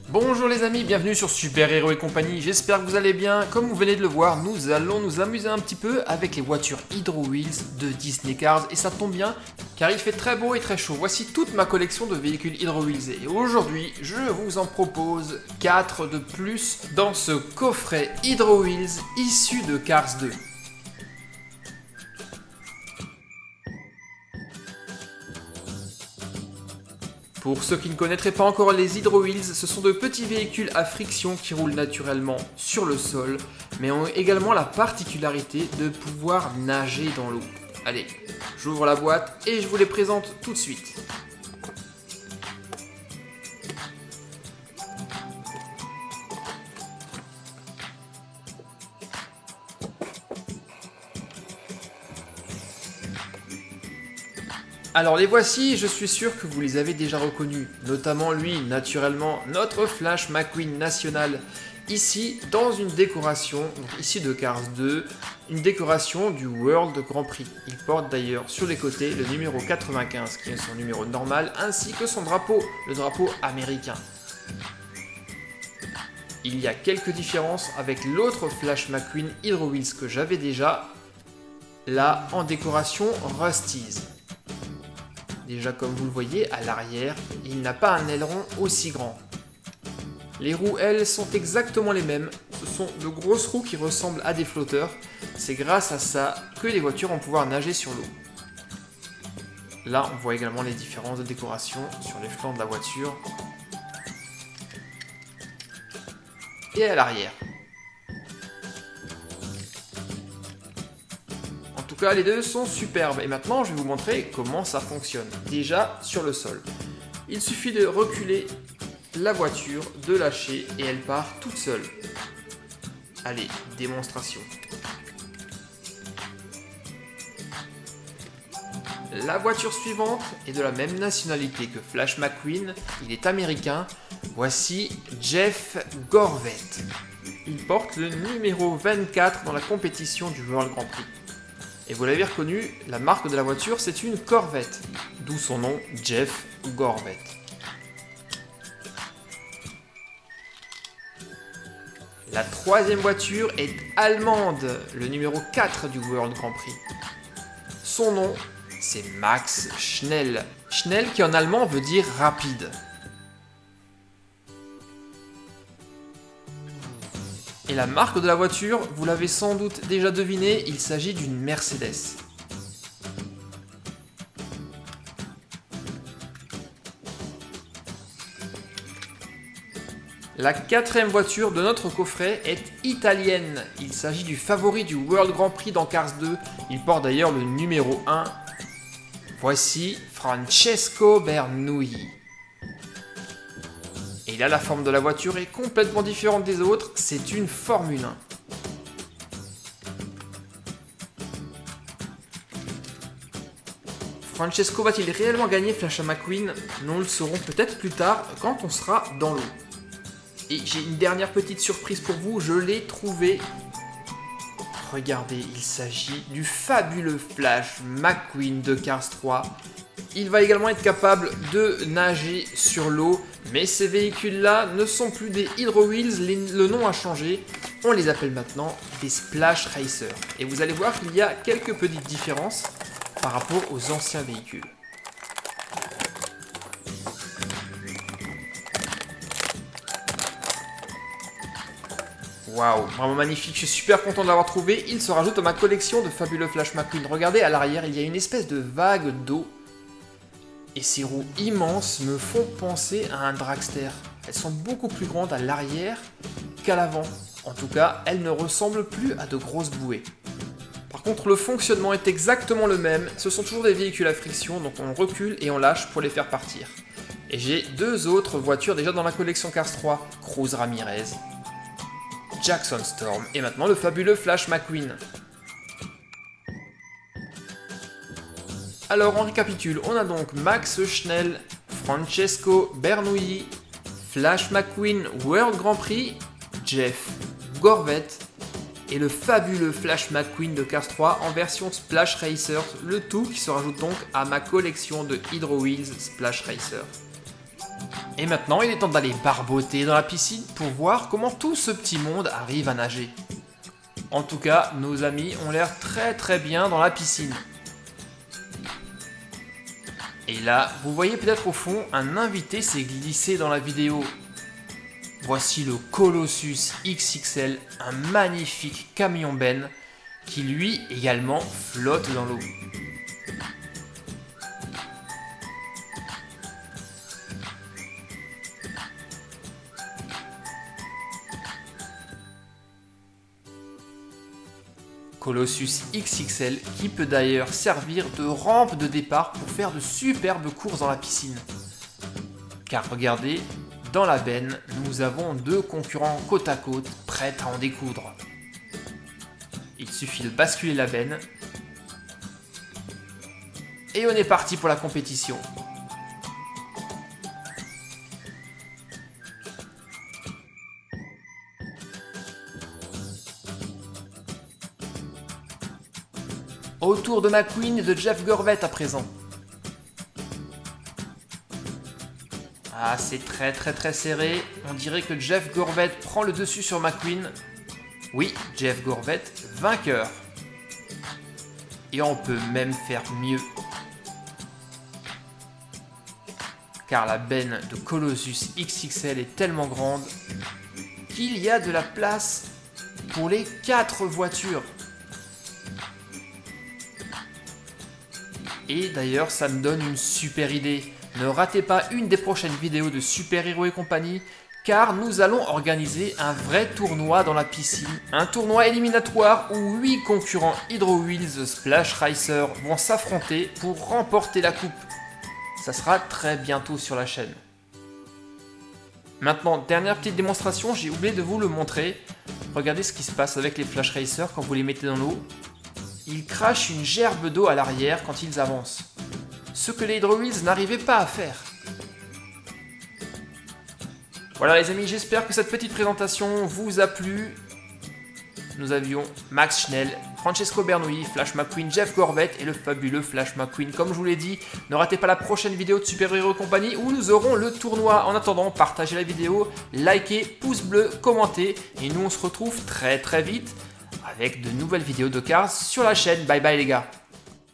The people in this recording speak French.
Bonjour les amis, bienvenue sur Super Héros et compagnie, j'espère que vous allez bien. Comme vous venez de le voir, nous allons nous amuser un petit peu avec les voitures Hydro Wheels de Disney Cars. Et ça tombe bien, car il fait très beau et très chaud. Voici toute ma collection de véhicules Hydro Wheels. Et aujourd'hui, je vous en propose 4 de plus dans ce coffret Hydro Wheels issu de Cars 2. Pour ceux qui ne connaîtraient pas encore les Hydro Wheels, ce sont de petits véhicules à friction qui roulent naturellement sur le sol, mais ont également la particularité de pouvoir nager dans l'eau. Allez, j'ouvre la boîte et je vous les présente tout de suite. Alors les voici, je suis sûr que vous les avez déjà reconnus, notamment lui, naturellement, notre Flash McQueen national, ici dans une décoration, donc ici de Cars 2, une décoration du World Grand Prix. Il porte d'ailleurs sur les côtés le numéro 95 qui est son numéro normal, ainsi que son drapeau, le drapeau américain. Il y a quelques différences avec l'autre Flash McQueen Hydro Wheels que j'avais déjà, là en décoration Rust-eze. Déjà comme vous le voyez, à l'arrière, il n'a pas un aileron aussi grand. Les roues, elles, sont exactement les mêmes. Ce sont de grosses roues qui ressemblent à des flotteurs. C'est grâce à ça que les voitures vont pouvoir nager sur l'eau. Là, on voit également les différences de décoration sur les flancs de la voiture. Et à l'arrière. En tout cas, les deux sont superbes. Et maintenant, je vais vous montrer comment ça fonctionne. Déjà, sur le sol. Il suffit de reculer la voiture, de lâcher, et elle part toute seule. Allez, démonstration. La voiture suivante est de la même nationalité que Flash McQueen. Il est américain. Voici Jeff Gorvette. Il porte le numéro 24 dans la compétition du World Grand Prix. Et vous l'avez reconnu, la marque de la voiture, c'est une Corvette, d'où son nom, Jeff Gorvette. La troisième voiture est allemande, le numéro 4 du World Grand Prix. Son nom, c'est Max Schnell. Schnell qui en allemand veut dire rapide. Et la marque de la voiture, vous l'avez sans doute déjà deviné, il s'agit d'une Mercedes. La quatrième voiture de notre coffret est italienne. Il s'agit du favori du World Grand Prix dans Cars 2. Il porte d'ailleurs le numéro 1. Voici Francesco Bernoulli. Et là, la forme de la voiture est complètement différente des autres, c'est une Formule 1. Francesco va-t-il réellement gagner Flash McQueen? Nous le saurons peut-être plus tard quand on sera dans l'eau. Et j'ai une dernière petite surprise pour vous, je l'ai trouvé. Regardez, il s'agit du fabuleux Flash McQueen de Cars 3. Il va également être capable de nager sur l'eau, mais ces véhicules-là ne sont plus des Hydro Wheels, le nom a changé. On les appelle maintenant des Splash Racers. Et vous allez voir qu'il y a quelques petites différences par rapport aux anciens véhicules. Waouh, vraiment magnifique, je suis super content de l'avoir trouvé. Il se rajoute à ma collection de fabuleux Flash McQueen. Regardez à l'arrière, il y a une espèce de vague d'eau. Et ces roues immenses me font penser à un dragster. Elles sont beaucoup plus grandes à l'arrière qu'à l'avant. En tout cas, elles ne ressemblent plus à de grosses bouées. Par contre, le fonctionnement est exactement le même. Ce sont toujours des véhicules à friction, donc on recule et on lâche pour les faire partir. Et j'ai deux autres voitures déjà dans la collection Cars 3. Cruz Ramirez, Jackson Storm et maintenant le fabuleux Flash McQueen. Alors on récapitule, on a donc Max Schnell, Francesco Bernoulli, Flash McQueen World Grand Prix, Jeff Gorvette et le fabuleux Flash McQueen de Cars 3 en version Splash Racer, le tout qui se rajoute donc à ma collection de Hydro Wheels Splash Racer. Et maintenant, il est temps d'aller barboter dans la piscine pour voir comment tout ce petit monde arrive à nager. En tout cas, nos amis ont l'air très bien dans la piscine. Et là, vous voyez peut-être au fond, un invité s'est glissé dans la vidéo. Voici le Colossus XXL, un magnifique camion Ben qui lui également flotte dans l'eau. Colossus XXL qui peut d'ailleurs servir de rampe de départ pour faire de superbes courses dans la piscine. Car regardez, dans la benne, nous avons deux concurrents côte à côte prêts à en découdre. Il suffit de basculer la benne et on est parti pour la compétition. Au tour de McQueen et de Jeff Gorvette à présent. Ah, c'est très serré. On dirait que Jeff Gorvette prend le dessus sur McQueen. Oui, Jeff Gorvette, vainqueur. Et on peut même faire mieux. Car la benne de Colossus XXL est tellement grande qu'il y a de la place pour les 4 voitures. Et d'ailleurs, ça me donne une super idée. Ne ratez pas une des prochaines vidéos de Super Héros et compagnie, car nous allons organiser un vrai tournoi dans la piscine. Un tournoi éliminatoire où 8 concurrents Hydro Wheels Splash Racer vont s'affronter pour remporter la coupe. Ça sera très bientôt sur la chaîne. Maintenant, dernière petite démonstration, j'ai oublié de vous le montrer. Regardez ce qui se passe avec les Flash Racers quand vous les mettez dans l'eau. Ils crachent une gerbe d'eau à l'arrière quand ils avancent. Ce que les Hydro Wheels n'arrivaient pas à faire. Voilà les amis, j'espère que cette petite présentation vous a plu. Nous avions Max Schnell, Francesco Bernoulli, Flash McQueen, Jeff Gorvette et le fabuleux Flash McQueen. Comme je vous l'ai dit, ne ratez pas la prochaine vidéo de Super Héros et compagnie où nous aurons le tournoi. En attendant, partagez la vidéo, likez, pouce bleu, commentez. Et nous on se retrouve très vite avec de nouvelles vidéos de Cars sur la chaîne. Bye bye les gars.